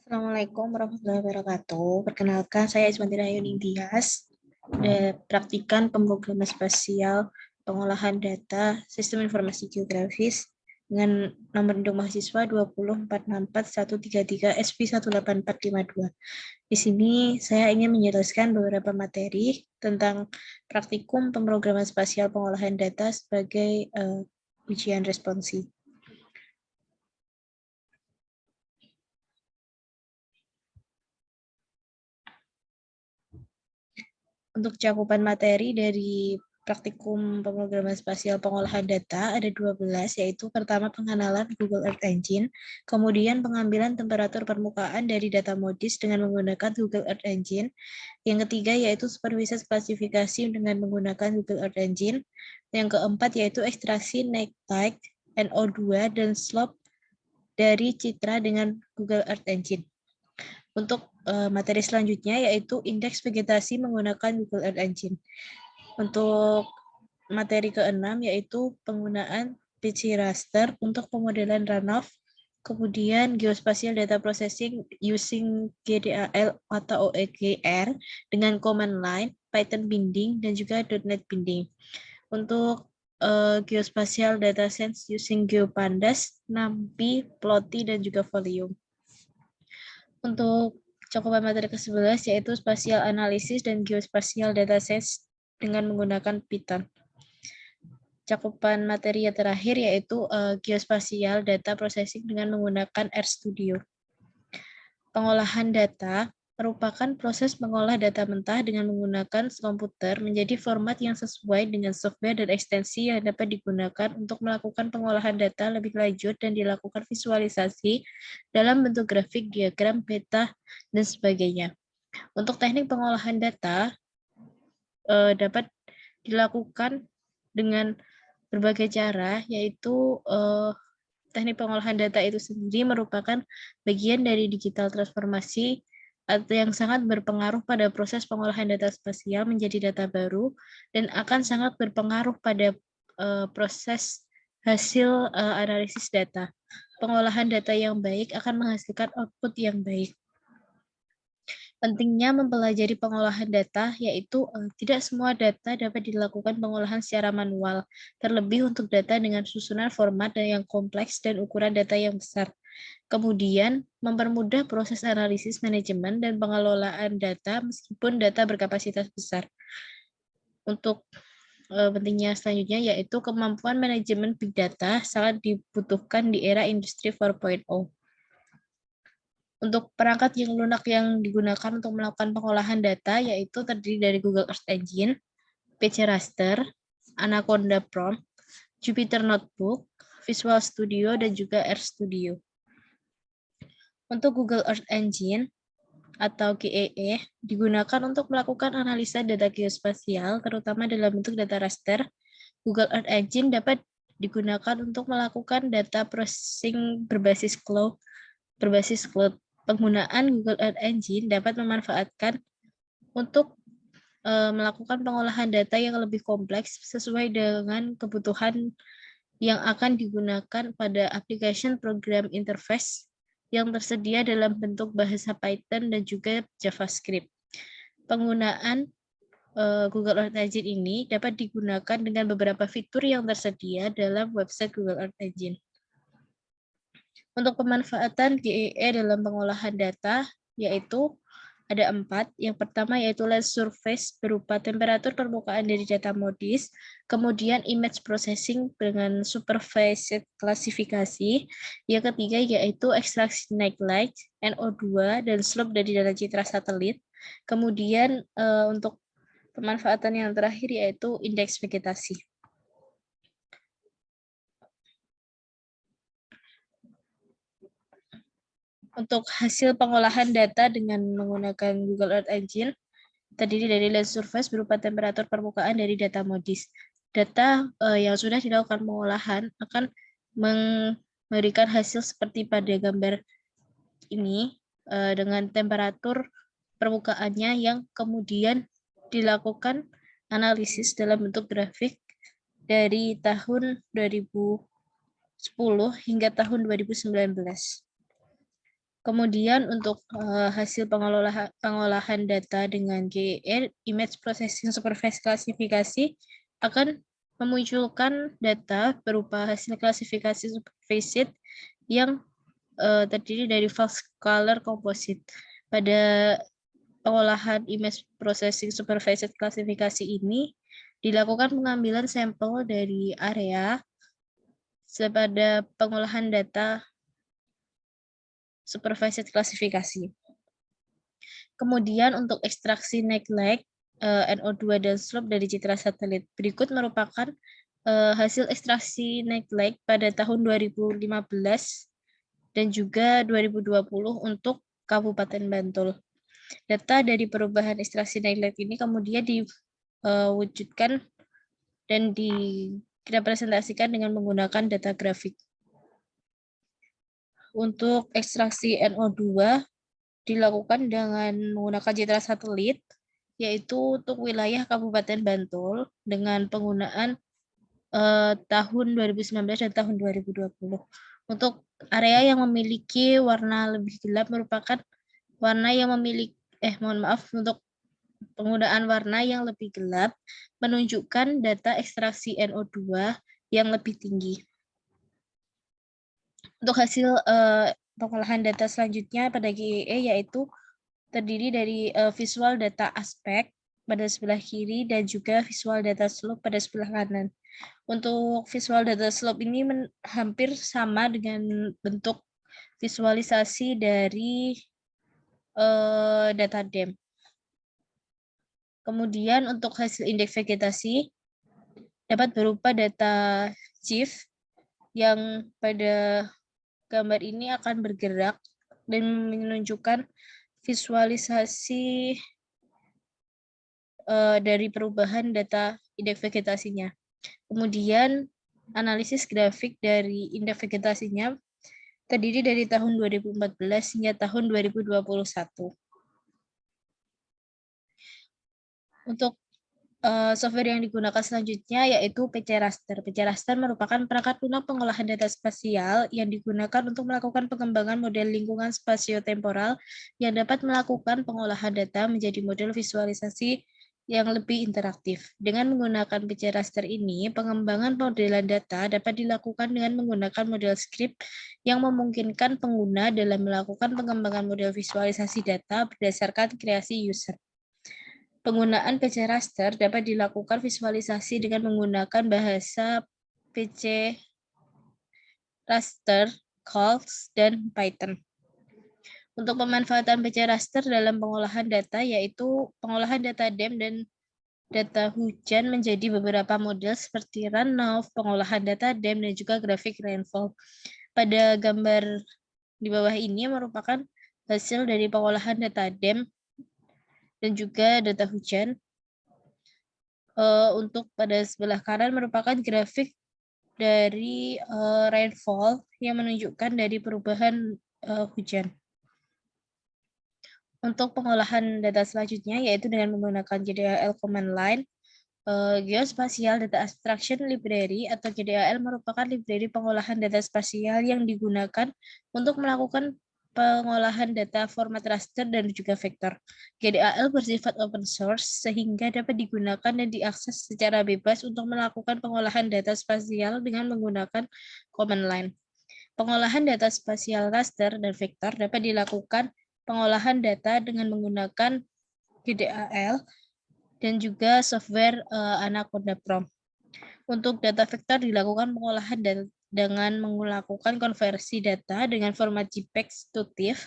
Assalamualaikum warahmatullahi wabarakatuh. Perkenalkan, saya Ismanti Rayuni Tias, praktikan pemrograman spasial pengolahan data sistem informasi geografis dengan nomor induk mahasiswa 204644133 SP18452. Di sini saya ingin menjelaskan beberapa materi tentang praktikum pemrograman spasial pengolahan data sebagai ujian responsi. Untuk cakupan materi dari praktikum pemrograman spasial pengolahan data ada 12, yaitu pertama pengenalan Google Earth Engine, kemudian pengambilan temperatur permukaan dari data MODIS dengan menggunakan Google Earth Engine, yang ketiga yaitu supervisi klasifikasi dengan menggunakan Google Earth Engine, yang keempat yaitu ekstraksi night light, NO2, dan slope dari citra dengan Google Earth Engine. Untuk materi selanjutnya yaitu indeks vegetasi menggunakan Google Earth Engine. Untuk materi ke-6 yaitu penggunaan PC raster untuk pemodelan runoff, kemudian geospatial data processing using GDAL atau OEGR dengan command line, Python binding, dan juga .NET binding. Untuk geospatial data science using GeoPandas, NumPy, Plotly, dan juga Volume. Untuk cakupan materi ke-11 yaitu spatial analisis dan geospatial data science dengan menggunakan Python. Cakupan materi yang terakhir yaitu geospatial data processing dengan menggunakan RStudio. Pengolahan data merupakan proses mengolah data mentah dengan menggunakan komputer menjadi format yang sesuai dengan software dan ekstensi yang dapat digunakan untuk melakukan pengolahan data lebih lanjut dan dilakukan visualisasi dalam bentuk grafik, diagram, peta, dan sebagainya. Untuk teknik pengolahan data dapat dilakukan dengan berbagai cara, yaitu teknik pengolahan data itu sendiri merupakan bagian dari digital transformasi atau yang sangat berpengaruh pada proses pengolahan data spasial menjadi data baru dan akan sangat berpengaruh pada proses hasil analisis data. Pengolahan data yang baik akan menghasilkan output yang baik. Pentingnya mempelajari pengolahan data, yaitu tidak semua data dapat dilakukan pengolahan secara manual, terlebih untuk data dengan susunan format yang kompleks dan ukuran data yang besar. Kemudian, mempermudah proses analisis, manajemen, dan pengelolaan data meskipun data berkapasitas besar. Untuk pentingnya selanjutnya yaitu kemampuan manajemen big data sangat dibutuhkan di era industri 4.0. Untuk perangkat yang lunak yang digunakan untuk melakukan pengolahan data yaitu terdiri dari Google Earth Engine, PC Raster, Anaconda Prompt, Jupyter Notebook, Visual Studio, dan juga RStudio. Untuk Google Earth Engine atau GEE digunakan untuk melakukan analisa data geospasial, terutama dalam bentuk data raster. Google Earth Engine dapat digunakan untuk melakukan data processing berbasis cloud. Penggunaan Google Earth Engine dapat memanfaatkan untuk melakukan pengolahan data yang lebih kompleks sesuai dengan kebutuhan yang akan digunakan pada application program interface yang tersedia dalam bentuk bahasa Python dan juga JavaScript. Penggunaan Google Earth Engine ini dapat digunakan dengan beberapa fitur yang tersedia dalam website Google Earth Engine. Untuk pemanfaatan GEE dalam pengolahan data, yaitu ada 4. Yang pertama yaitu land surface berupa temperatur permukaan dari data MODIS, kemudian image processing dengan supervised klasifikasi, yang ketiga yaitu ekstraksi night light, NO2, dan slope dari data citra satelit, kemudian untuk pemanfaatan yang terakhir yaitu indeks vegetasi. Untuk hasil pengolahan data dengan menggunakan Google Earth Engine, terdiri dari land surface berupa temperatur permukaan dari data MODIS. Data yang sudah dilakukan pengolahan akan memberikan hasil seperti pada gambar ini dengan temperatur permukaannya yang kemudian dilakukan analisis dalam bentuk grafik dari tahun 2010 hingga tahun 2019. Kemudian untuk hasil pengolahan data dengan GER, Image Processing Supervised Klasifikasi, akan memunculkan data berupa hasil klasifikasi supervised yang terdiri dari false color composite. Pada pengolahan image processing supervised klasifikasi ini dilakukan pengambilan sampel dari area pada pengolahan data supervised klasifikasi. Kemudian untuk ekstraksi neglect, NO2 dan slope dari citra satelit berikut merupakan hasil ekstraksi neglect pada tahun 2015 dan juga 2020 untuk Kabupaten Bantul. Data dari perubahan ekstraksi neglect ini kemudian diwujudkan dan direpresentasikan dengan menggunakan data grafik. Untuk ekstraksi NO2 dilakukan dengan menggunakan citra satelit, yaitu untuk wilayah Kabupaten Bantul dengan penggunaan tahun 2019 dan tahun 2020. Untuk area yang memiliki warna lebih gelap merupakan warna yang memiliki untuk penggunaan warna yang lebih gelap menunjukkan data ekstraksi NO2 yang lebih tinggi. Untuk hasil pengolahan data selanjutnya pada GEE yaitu terdiri dari visual data aspek pada sebelah kiri dan juga visual data slope pada sebelah kanan. Untuk visual data slope ini hampir sama dengan bentuk visualisasi dari data DEM. Kemudian untuk hasil indeks vegetasi dapat berupa data GIF yang pada gambar ini akan bergerak dan menunjukkan visualisasi dari perubahan data indeks vegetasinya. Kemudian analisis grafik dari indeks vegetasinya terdiri dari tahun 2014 hingga tahun 2021. Untuk software yang digunakan selanjutnya yaitu PC Raster. PC Raster merupakan perangkat lunak pengolahan data spasial yang digunakan untuk melakukan pengembangan model lingkungan spasio-temporal yang dapat melakukan pengolahan data menjadi model visualisasi yang lebih interaktif. Dengan menggunakan PC Raster ini, pengembangan modelan data dapat dilakukan dengan menggunakan model script yang memungkinkan pengguna dalam melakukan pengembangan model visualisasi data berdasarkan kreasi user. Penggunaan PC Raster dapat dilakukan visualisasi dengan menggunakan bahasa PC Raster, Calcs, dan Python. Untuk pemanfaatan PC Raster dalam pengolahan data yaitu pengolahan data DEM dan data hujan menjadi beberapa model seperti runoff, pengolahan data DEM, dan juga grafik rainfall. Pada gambar di bawah ini merupakan hasil dari pengolahan data DEM dan juga data hujan. Untuk pada sebelah kanan merupakan grafik dari rainfall yang menunjukkan dari perubahan hujan. Untuk pengolahan data selanjutnya yaitu dengan menggunakan GDAL command line, Geospatial Data Abstraction Library atau GDAL merupakan library pengolahan data spasial yang digunakan untuk melakukan pengolahan data format raster dan juga vektor. GDAL bersifat open source sehingga dapat digunakan dan diakses secara bebas untuk melakukan pengolahan data spasial dengan menggunakan command line. Pengolahan data spasial raster dan vektor dapat dilakukan pengolahan data dengan menggunakan GDAL dan juga software Anaconda Prom. Untuk data vektor dilakukan pengolahan dengan melakukan konversi data dengan format JPEG to TIFF,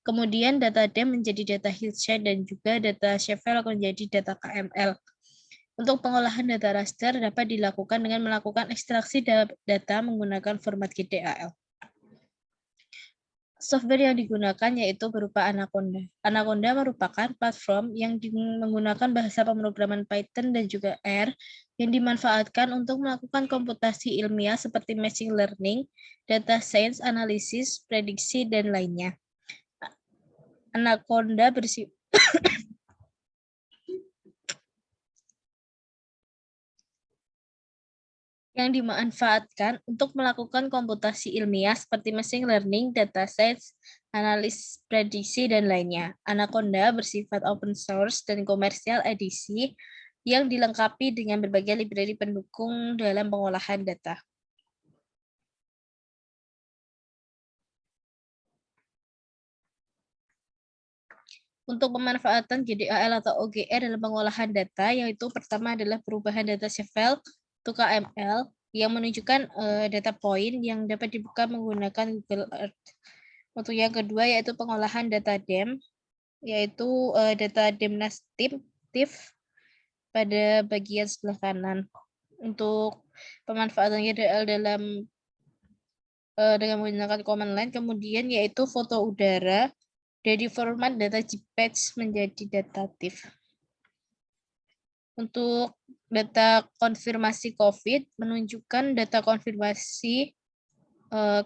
kemudian data DEM menjadi data hillside dan juga data shapefile menjadi data KML. Untuk pengolahan data raster dapat dilakukan dengan melakukan ekstraksi data menggunakan format GDAL. Software yang digunakan yaitu berupa Anaconda. Anaconda merupakan platform yang menggunakan bahasa pemrograman Python dan juga R yang dimanfaatkan untuk melakukan komputasi ilmiah seperti machine learning, data science, analisis, prediksi, dan lainnya. Anaconda yang dimanfaatkan untuk melakukan komputasi ilmiah seperti machine learning, data science, analis prediksi, dan lainnya. Anaconda bersifat open source dan komersial edisi yang dilengkapi dengan berbagai library pendukung dalam pengolahan data. Untuk pemanfaatan GDAL atau OGR dalam pengolahan data, yaitu pertama adalah perubahan data file to KML yang menunjukkan data point yang dapat dibuka menggunakan Google Earth. Untuk yang kedua yaitu pengolahan data DEM, yaitu data deskriptif pada bagian sebelah kanan. Untuk pemanfaatan GDAL dengan menggunakan command line, kemudian yaitu foto udara dari format data JPEG menjadi data TIFF. Untuk data konfirmasi COVID menunjukkan data konfirmasi,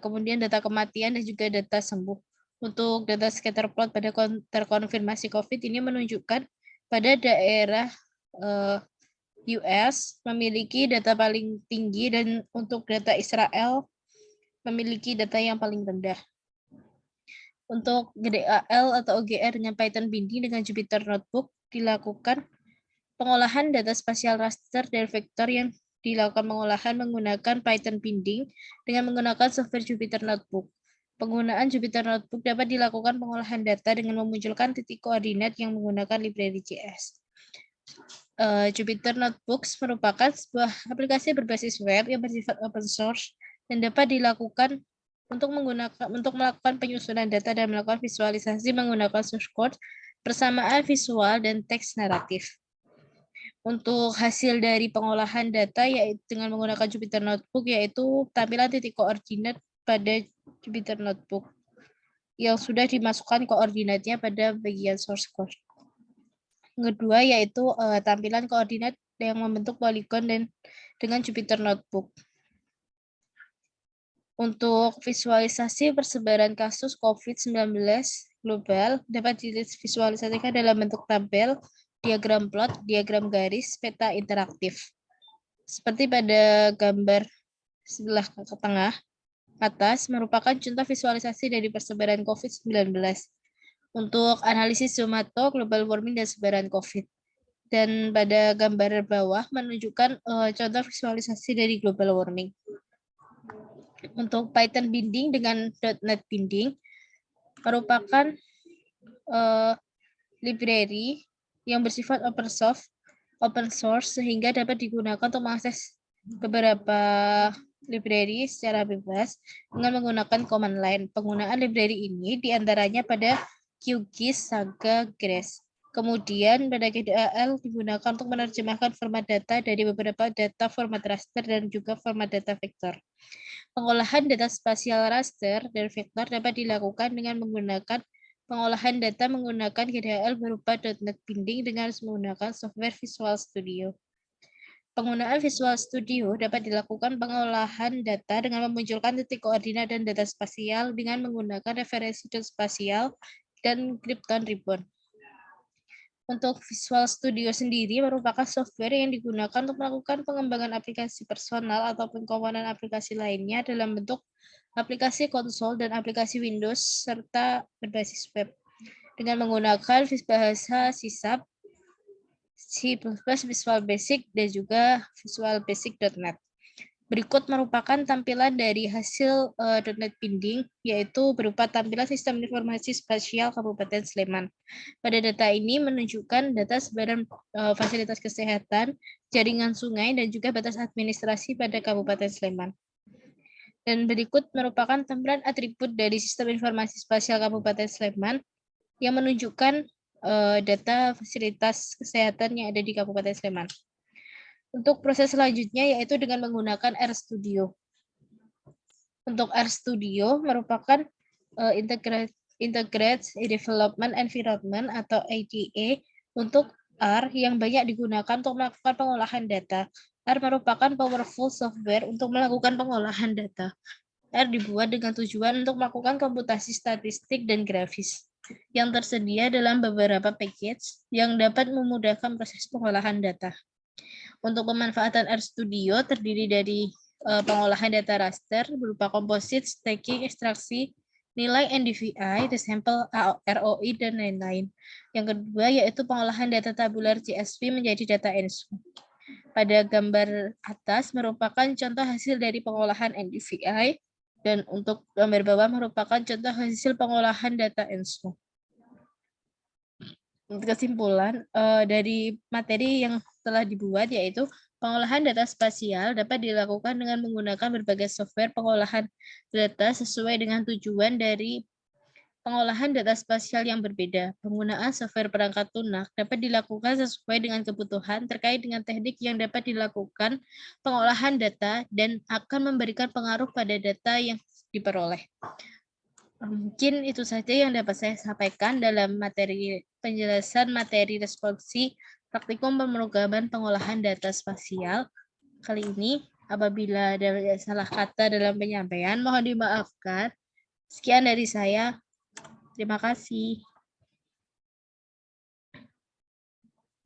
kemudian data kematian dan juga data sembuh. Untuk data scatter plot pada terkonfirmasi COVID ini menunjukkan pada daerah US memiliki data paling tinggi dan untuk data Israel memiliki data yang paling rendah. Untuk GDAL atau OGR dengan Python binding dengan Jupyter Notebook dilakukan pengolahan data spasial raster dari vektor yang dilakukan pengolahan menggunakan Python binding dengan menggunakan software Jupyter Notebook. Penggunaan Jupyter Notebook dapat dilakukan pengolahan data dengan memunculkan titik koordinat yang menggunakan library JS. Jupyter Notebooks merupakan sebuah aplikasi berbasis web yang bersifat open source dan dapat dilakukan untuk melakukan penyusunan data dan melakukan visualisasi menggunakan source code, persamaan visual, dan teks naratif. Untuk hasil dari pengolahan data yaitu dengan menggunakan Jupyter Notebook yaitu tampilan titik koordinat pada Jupyter Notebook yang sudah dimasukkan koordinatnya pada bagian source code. Yang kedua yaitu tampilan koordinat yang membentuk poligon dan dengan Jupyter Notebook. Untuk visualisasi persebaran kasus COVID-19 global dapat divisualisasikan dalam bentuk tabel, diagram plot, diagram garis, peta interaktif. Seperti pada gambar sebelah ke tengah atas merupakan contoh visualisasi dari persebaran COVID-19 untuk analisis zomato, global warming, dan sebaran COVID. Dan pada gambar bawah menunjukkan contoh visualisasi dari global warming. Untuk Python binding dengan .NET binding merupakan library yang bersifat open source sehingga dapat digunakan untuk mengakses beberapa library secara bebas dengan menggunakan command line. Penggunaan library ini diantaranya pada QGIS, Saga, Grace. Kemudian pada GDAL digunakan untuk menerjemahkan format data dari beberapa data format raster dan juga format data vektor. Pengolahan data spasial raster dan vektor dapat dilakukan dengan menggunakan pengolahan data menggunakan GDAL berupa .NET binding dengan menggunakan software Visual Studio. Penggunaan Visual Studio dapat dilakukan pengolahan data dengan memunculkan titik koordinat dan data spasial dengan menggunakan referensi dot spasial dan Krypton Ribbon. Untuk Visual Studio sendiri merupakan software yang digunakan untuk melakukan pengembangan aplikasi personal ataupun komponen aplikasi lainnya dalam bentuk aplikasi konsol dan aplikasi Windows serta berbasis web dengan menggunakan bahasa C#, C++, Visual Basic, dan juga Visual Basic.NET. Berikut merupakan tampilan dari hasil .NET binding, yaitu berupa tampilan Sistem Informasi Spasial Kabupaten Sleman. Pada data ini menunjukkan data sebaran fasilitas kesehatan, jaringan sungai, dan juga batas administrasi pada Kabupaten Sleman. Dan berikut merupakan tampilan atribut dari Sistem Informasi Spasial Kabupaten Sleman yang menunjukkan data fasilitas kesehatan yang ada di Kabupaten Sleman. Untuk proses selanjutnya yaitu dengan menggunakan RStudio. Untuk RStudio merupakan Integrated Development Environment atau IDE untuk R yang banyak digunakan untuk melakukan pengolahan data. R merupakan powerful software untuk melakukan pengolahan data. R dibuat dengan tujuan untuk melakukan komputasi statistik dan grafis yang tersedia dalam beberapa package yang dapat memudahkan proses pengolahan data. Untuk pemanfaatan RStudio terdiri dari pengolahan data raster berupa komposit, stacking, ekstraksi, nilai NDVI, sampel ROI, dan lain-lain. Yang kedua yaitu pengolahan data tabular CSV menjadi data ENSO. Pada gambar atas merupakan contoh hasil dari pengolahan NDVI, dan untuk gambar bawah merupakan contoh hasil pengolahan data ENSO. Kesimpulan dari materi yang telah dibuat yaitu pengolahan data spasial dapat dilakukan dengan menggunakan berbagai software pengolahan data sesuai dengan tujuan dari pengolahan data spasial yang berbeda. Penggunaan software perangkat lunak dapat dilakukan sesuai dengan kebutuhan terkait dengan teknik yang dapat dilakukan pengolahan data dan akan memberikan pengaruh pada data yang diperoleh. Mungkin itu saja yang dapat saya sampaikan dalam materi penjelasan materi responsi praktikum pemrograman pengolahan data spasial. Kali ini, apabila ada salah kata dalam penyampaian, mohon dimaafkan. Sekian dari saya. Terima kasih.